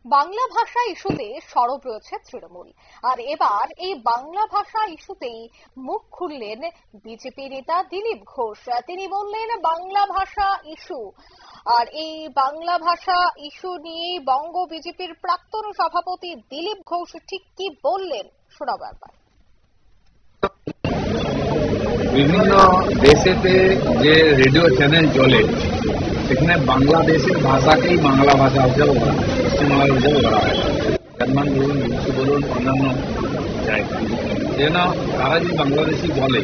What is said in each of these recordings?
বাংলা ভাষা ইস্যুতে সরব রয়েছে তৃণমূল। আর এবার এই বাংলা ভাষা ইস্যুতেই মুখ খুললেন বিজেপি নেতা দিলীপ ঘোষ। তিনি বললেন বাংলা ভাষা ইস্যু, আর এই বাংলা ভাষা ইস্যু নিয়ে বঙ্গ বিজেপির প্রাক্তন সভাপতি দিলীপ ঘোষ ঠিক কি বললেন শোনাবো একবার। বিভিন্ন দেশেতে যে রেডিও চ্যানেল চলে সেখানে বাংলাদেশের ভাষাকেই বাংলা ভাষা হিসেবে বলা হয়, পশ্চিমবাংলার হিসেবে বলা হয়। জার্মান বলুন, রুশ বলুন, অন্যান্য জায়গা যেন তারা যদি বাংলাদেশি বলে,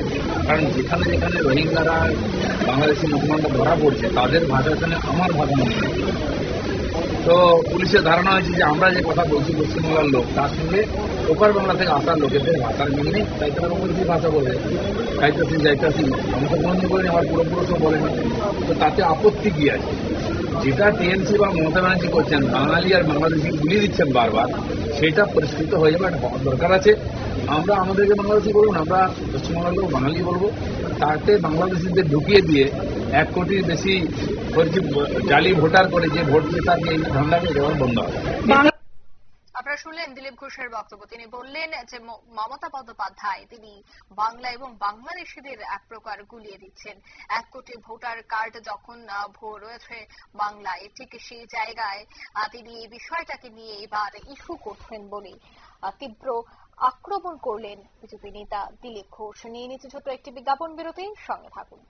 কারণ যেখানে যেখানে রোহিঙ্গারা বাংলাদেশি মুসলমানরা ধরা পড়ছে তাদের ভাষার সঙ্গে আমার ভাষা মনে হয়। তো পুলিশের ধারণা হয়েছে যে আমরা যে কথা বলছি পশ্চিমবাংলার লোক তার সঙ্গে ওপার বাংলা থেকে আসার লোকেদের ভাষার মিল নেই, তাই তারা বাংলাদেশি ভাষা বলে যাইতাছি যাইতাছি। আমি তো বন্ধ করিনি, আমার পুরোপুরো বলে না, তো তাতে আপত্তি কি আছে? যেটা টিএমসি বা মমতা ব্যানার্জি করছেন, বাঙালি আর বাংলাদেশি গুলিয়ে দিচ্ছেন বারবার, সেটা পরিষ্কৃত হয়ে যাবে, দরকার আছে। আমরা আমাদেরকে বাংলাদেশি বলবো না, আমরা পশ্চিমবাংলার লোক বাঙালি বলবো। তাতে বাংলাদেশিদের ঢুকিয়ে দিয়ে 1 কোটির বেশি জালি ভোটার করে যে ভোট দিয়ে তাকে এই ধান্দাকে দেওয়ার বন্ধ হবে। আপনারা শুনলেন দিলীপ ঘোষের বক্তব্য। তিনি বললেন যে মমতা বন্দ্যোপাধ্যায় তিনি বাংলা এবং বাংলাদেশিদের এক প্রকার গুলিয়ে দিচ্ছেন। 1 কোটি ভোটার কার্ড যখন রয়েছে বাংলায়, ঠিক সেই জায়গায় তিনি এই বিষয়টাকে নিয়ে এবার ইস্যু করছেন বলে তীব্র আক্রমণ করলেন বিজেপি নেতা দিলীপ ঘোষ। নিয়ে নিচ্ছে ছোট্ট একটি বিজ্ঞাপন বিরতি, সঙ্গে থাকুন।